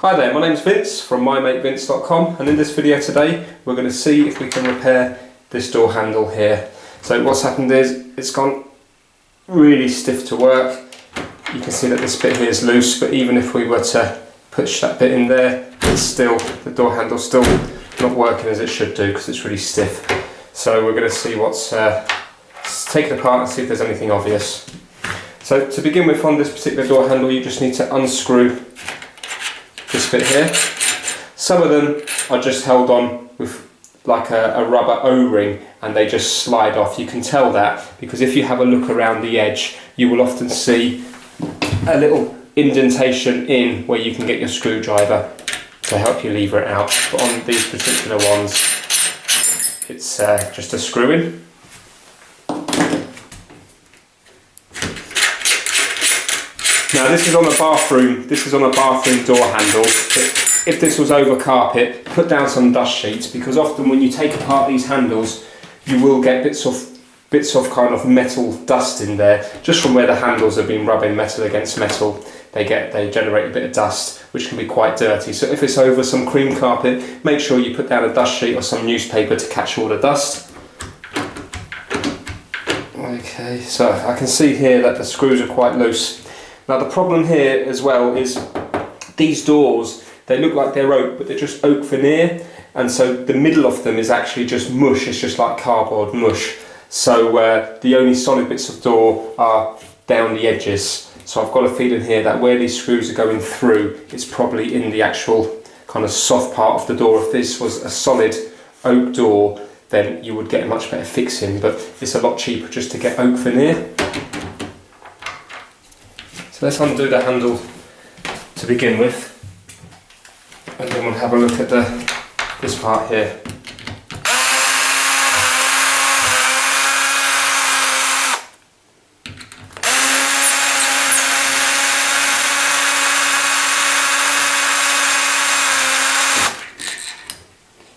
Hi there, my name's Vince from mymatevince.com, and in this video today we're going to see if we can repair this door handle here. So what's happened is it's gone really stiff to work. You can see that this bit here is loose, but even if we were to push that bit in there, the door handle's still not working as it should do because it's really stiff. So we're going to see take it apart and see if there's anything obvious. So to begin with, on this particular door handle you just need to unscrew this bit here. Some of them are just held on with like a rubber O-ring and they just slide off. You can tell that because if you have a look around the edge you will often see a little indentation in where you can get your screwdriver to help you lever it out. But on these particular ones it's just a screw in. Now this is on a bathroom door handle. If this was over carpet, put down some dust sheets, because often when you take apart these handles you will get bits of kind of metal dust in there, just from where the handles have been rubbing metal against metal. They generate a bit of dust which can be quite dirty. So if it's over some cream carpet, make sure you put down a dust sheet or some newspaper to catch all the dust. Okay, so I can see here that the screws are quite loose. Now the problem here as well is these doors, they look like they're oak, but they're just oak veneer, and so the middle of them is actually just mush. It's just like cardboard mush. So the only solid bits of door are down the edges. So I've got a feeling here that where these screws are going through, it's probably in the actual kind of soft part of the door. If this was a solid oak door, then you would get a much better fixing, but it's a lot cheaper just to get oak veneer. So let's undo the handle to begin with, and then we'll have a look at this part here.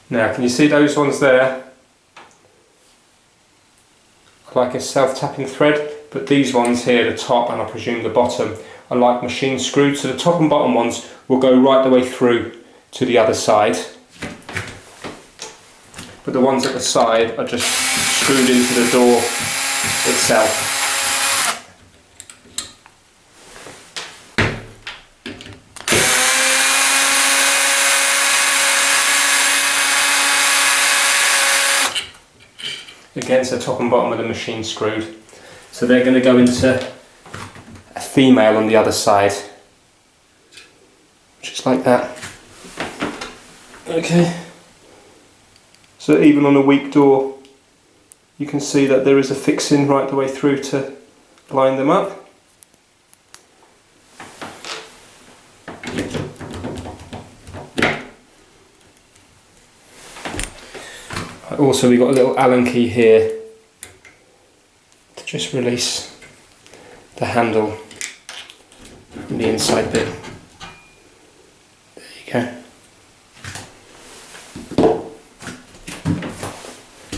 Now, can you see those ones there? Like a self-tapping thread, but these ones here, the top and I presume the bottom, are like machine screwed. So the top and bottom ones will go right the way through to the other side, but the ones at the side are just screwed into the door itself. Again, so top and bottom of the machine screwed. So they're going to go into a female on the other side, just like that. Okay. So even on a weak door, you can see that there is a fixing right the way through to line them up. Also, we've got a little Allen key here to just release the handle from the inside bit. There you go.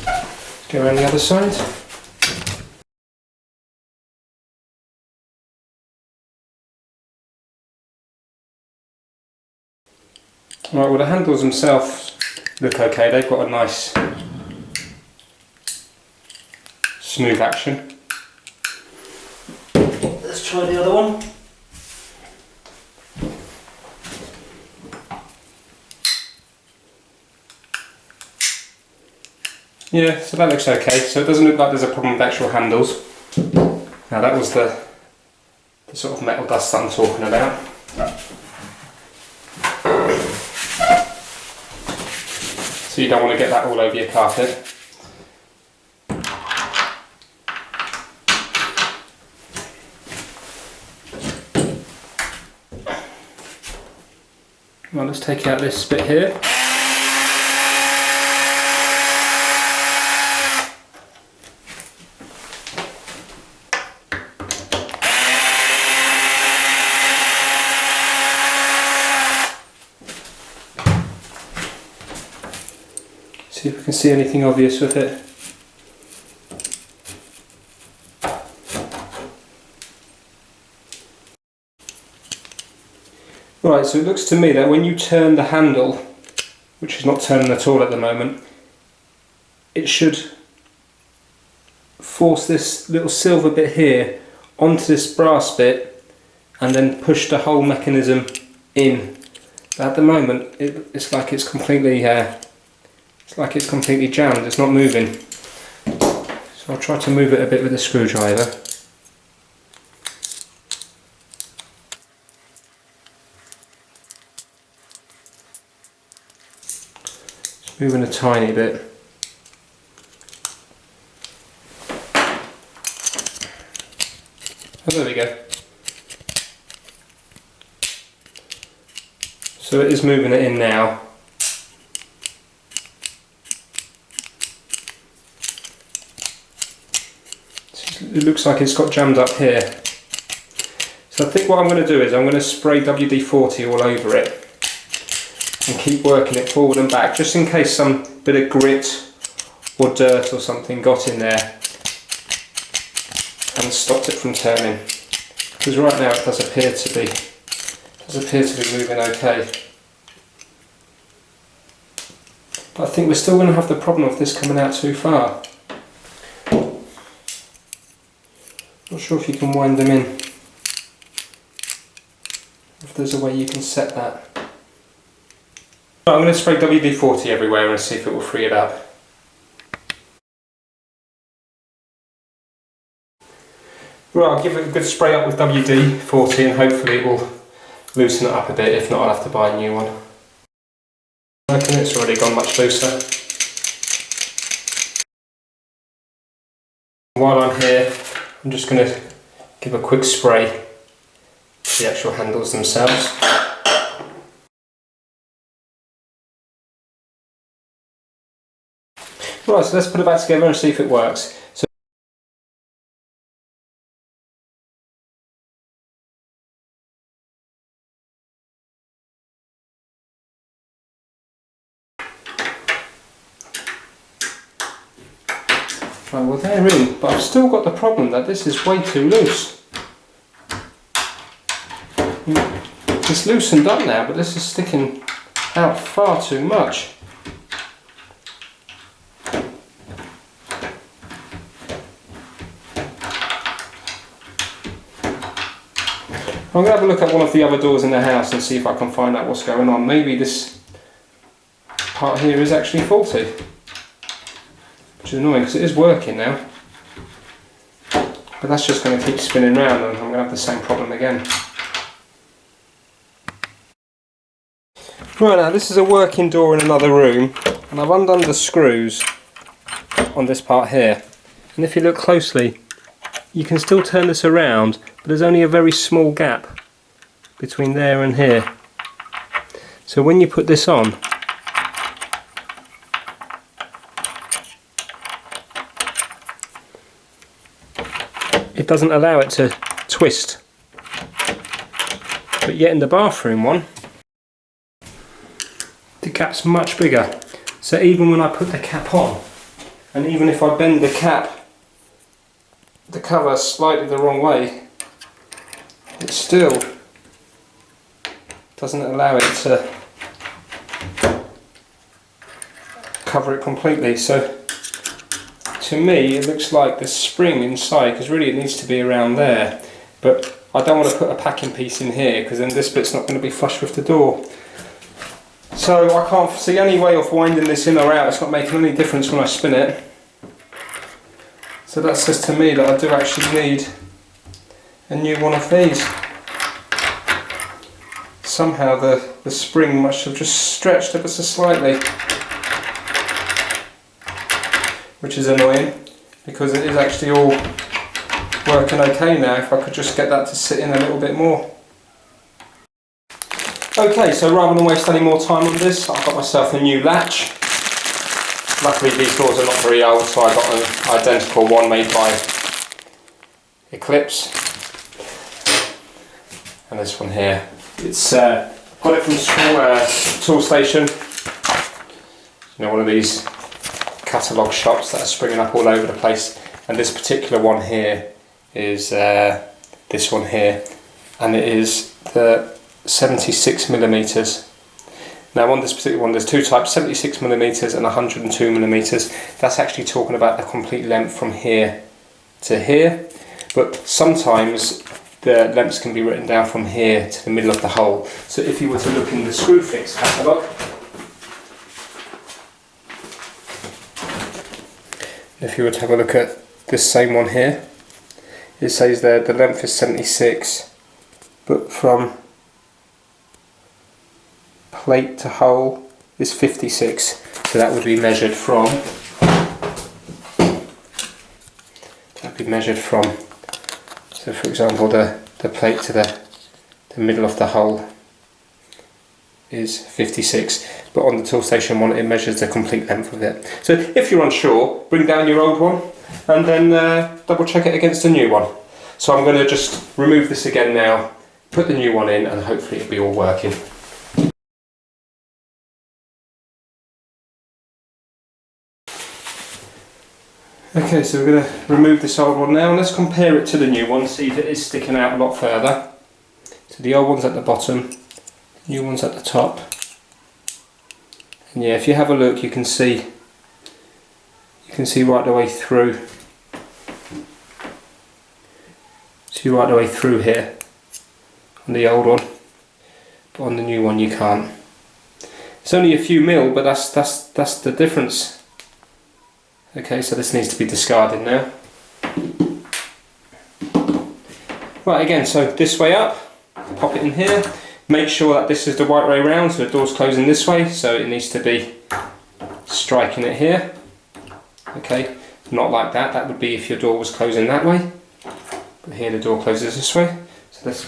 Let's go around the other side. Right, well the handles themselves look okay. They've got a nice smooth action. Let's try the other one. Yeah, so that looks okay. So it doesn't look like there's a problem with actual handles. Now that was the sort of metal dust that I'm talking about. So you don't want to get that all over your carpet. Well, let's take out this bit here. See if we can see anything obvious with it. Right, so it looks to me that when you turn the handle, which is not turning at all at the moment, it should force this little silver bit here onto this brass bit and then push the whole mechanism in. But at the moment it's like it's completely jammed, it's not moving. So I'll try to move it a bit with a screwdriver. Just moving a tiny bit. Oh, there we go. So it is moving it in now. It looks like it's got jammed up here. So I think what I'm going to do is I'm going to spray WD-40 all over it and keep working it forward and back, just in case some bit of grit or dirt or something got in there and stopped it from turning. Because right now it does appear to be moving okay. But I think we're still going to have the problem of this coming out too far. Not sure if you can wind them in. If there's a way you can set that. Right, I'm going to spray WD-40 everywhere and see if it will free it up. Right, I'll give it a good spray up with WD-40 and hopefully it will loosen it up a bit. If not, I'll have to buy a new one. I reckon it's already gone much looser. While I'm here, I'm just going to give a quick spray to the actual handles themselves. Right, so let's put it back together and see if it works. So right, well they're in, but I've still got the problem that this is way too loose. It's loosened up now, but this is sticking out far too much. I'm going to have a look at one of the other doors in the house and see if I can find out what's going on. Maybe this part here is actually faulty. Which is annoying because it is working now. But that's just going to keep spinning round and I'm going to have the same problem again. Right, now this is a working door in another room and I've undone the screws on this part here. And if you look closely, you can still turn this around, but there's only a very small gap between there and here. So when you put this on, it doesn't allow it to twist. But yet in the bathroom one, the cap's much bigger. So even when I put the cap on, and even if I bend the cover slightly the wrong way, it still doesn't allow it to cover it completely. So to me it looks like the spring inside, because really it needs to be around there, but I don't want to put a packing piece in here because then this bit's not going to be flush with the door. So I can't see any way of winding this in or out. It's not making any difference when I spin it. So that says to me that I do actually need a new one of these. Somehow the spring must have just stretched ever so slightly, which is annoying because it is actually all working okay now. If I could just get that to sit in a little bit more. Okay, so rather than waste any more time on this, I've got myself a new latch. Luckily these doors are not very old, so I got an identical one made by Eclipse. And this one here. It's got it from school, Tool Station. You know, one of these catalogue shops that are springing up all over the place. And this particular one here is this one here. And it is the 76 millimeters. Now on this particular one, there's two types, 76 millimeters and 102 millimeters. That's actually talking about the complete length from here to here, but sometimes the lengths can be written down from here to the middle of the hole. So if you were to look in the Screwfix catalogue, if you were to have a look at this same one here, it says there the length is 76, but from plate to hole is 56. So that would be measured from, so for example the plate to the middle of the hole is 56, but on the Toolstation one it measures the complete length of it. So if you're unsure, bring down your old one and then double check it against the new one. So I'm going to just remove this again now, put the new one in, and hopefully it'll be all working. Okay, so we're going to remove this old one now, and let's compare it to the new one, see if it is sticking out a lot further. So the old one's at the bottom, the new one's at the top. And yeah, if you have a look, you can see right the way through. See right the way through here on the old one, but on the new one you can't. It's only a few mil, but that's the difference. Okay, so this needs to be discarded now. Right, again, so this way up, pop it in here. Make sure that this is the right way around, so the door's closing this way, so it needs to be striking it here. Okay, not like that, that would be if your door was closing that way. But here the door closes this way. So let's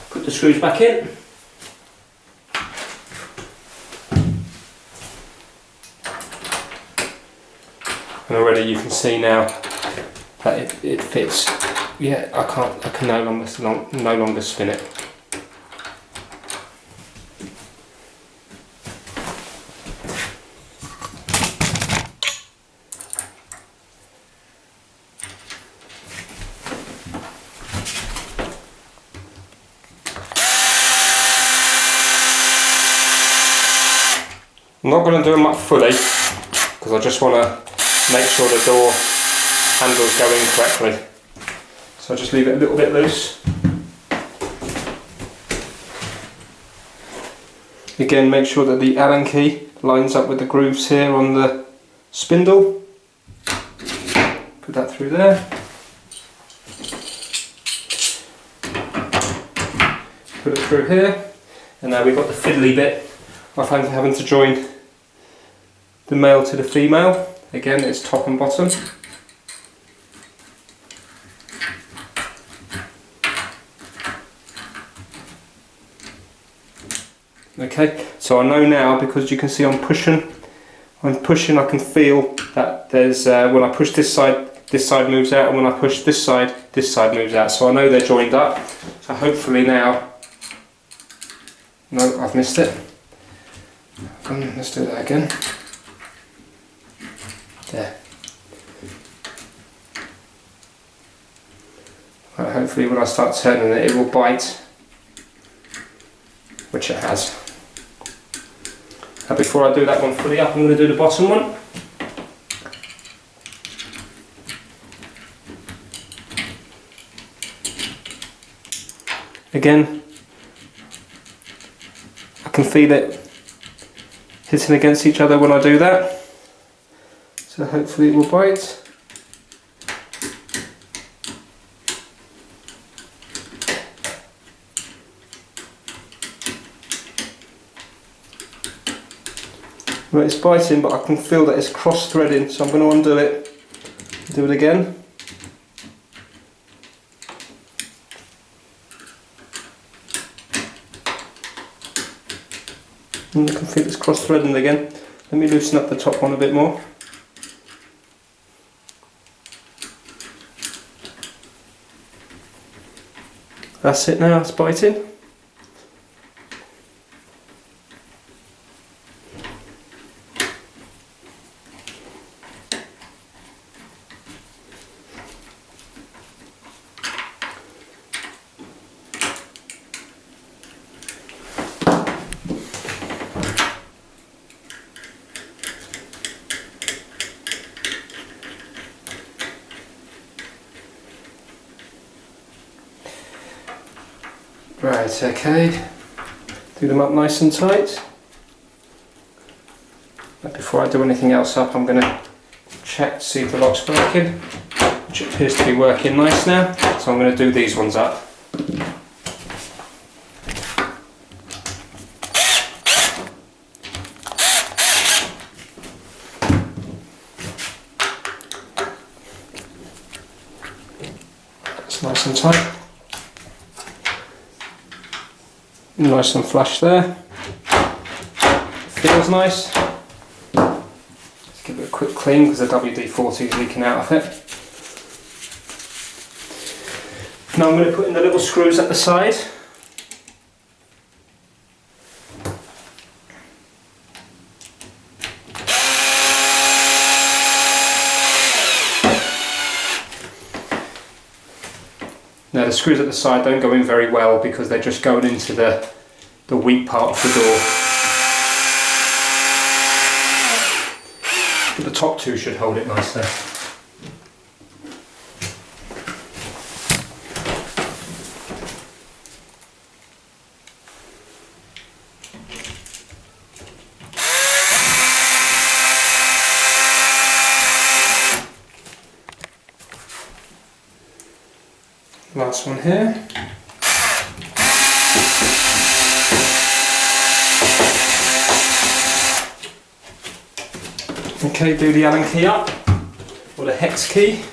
put the screws back in. And already you can see now that it fits. Yeah, I can no longer spin it. I'm not going to do them up fully because I just want to make sure the door handles go in correctly. So I'll just leave it a little bit loose. Again, make sure that the Allen key lines up with the grooves here on the spindle. Put that through there. Put it through here. And now we've got the fiddly bit of having to join the male to the female. Again, it's top and bottom. Okay, so I know now, because you can see I'm pushing, I can feel that there's, when I push this side moves out, and when I push this side moves out. So I know they're joined up. So hopefully now, no, I've missed it. Let's do that again. There. Right, hopefully when I start turning it, it will bite, which it has. Now before I do that one fully up, I'm going to do the bottom one. Again, I can feel it hitting against each other when I do that. So hopefully it will bite. Right, it's biting, but I can feel that it's cross-threading, so I'm going to undo it. Do it again. And I can feel it's cross-threading again. Let me loosen up the top one a bit more. That's it now, it's biting. Right, okay. Do them up nice and tight. But before I do anything else up, I'm going to check to see if the lock's working, which appears to be working nice now. So I'm going to do these ones up. That's nice and tight. Nice and flush there. Feels nice. Let's give it a quick clean because the WD-40 is leaking out of it. Now I'm going to put in the little screws at the side. Now the screws at the side don't go in very well because they're just going into the weak part of the door. But the top two should hold it nicely. Last one here. Okay, do the Allen key up, or the hex key.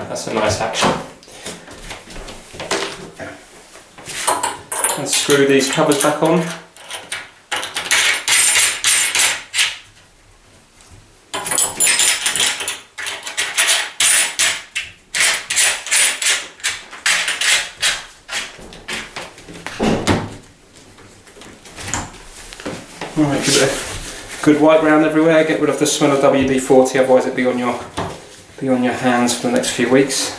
That's a nice action. And screw these covers back on. Alright, give it a good wipe round everywhere, get rid of the smell of WD-40, otherwise it'll be on your hands for the next few weeks.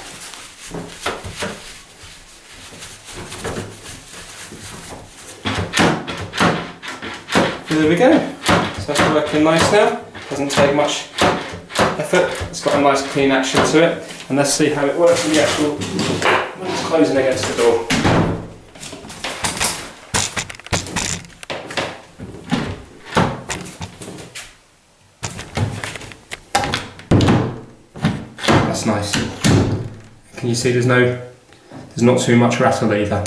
There we go. So that's working nice now. Doesn't take much effort. It's got a nice clean action to it. And let's see how it works in the actual when it's closing against the door. That's nice. Can you see there's not too much rattle either.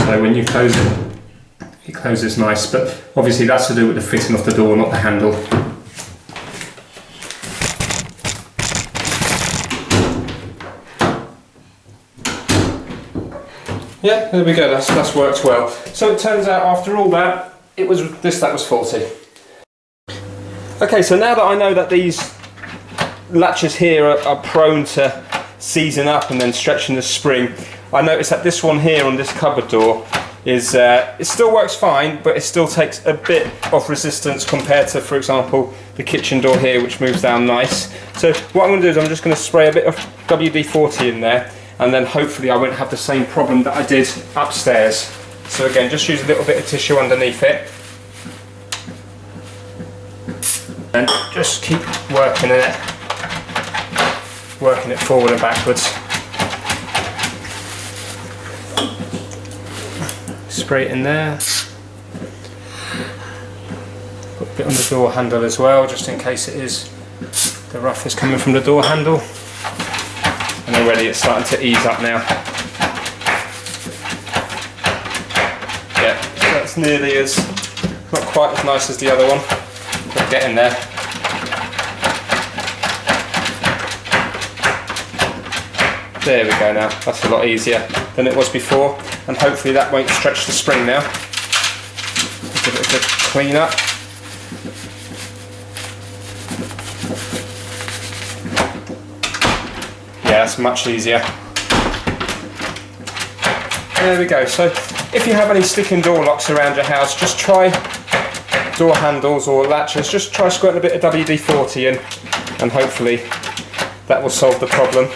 So when you close it closes nice, but obviously that's to do with the fitting of the door, not the handle. Yeah, there we go, that's worked well. So it turns out after all that, it was this that was faulty. Okay, so now that I know that these latches here are prone to seizing up and then stretching the spring, I noticed that this one here on this cupboard door is it still works fine, but it still takes a bit of resistance compared to, for example, the kitchen door here, which moves down nice. So what I'm going to do is I'm just going to spray a bit of WD-40 in there, and then hopefully I won't have the same problem that I did upstairs. So again, just use a little bit of tissue underneath it and just keep working it forward and backwards. Spray it in there. Put a bit on the door handle as well, just in case it is the rough is coming from the door handle. And already it's starting to ease up now. Yeah, so that's nearly as, not quite as nice as the other one, but getting there. There we go now, that's a lot easier than it was before, and hopefully that won't stretch the spring now. Give it a good clean up. Yeah, that's much easier. There we go. So if you have any sticking door locks around your house, just try door handles or latches, just try squirting a bit of WD-40 in, and hopefully that will solve the problem.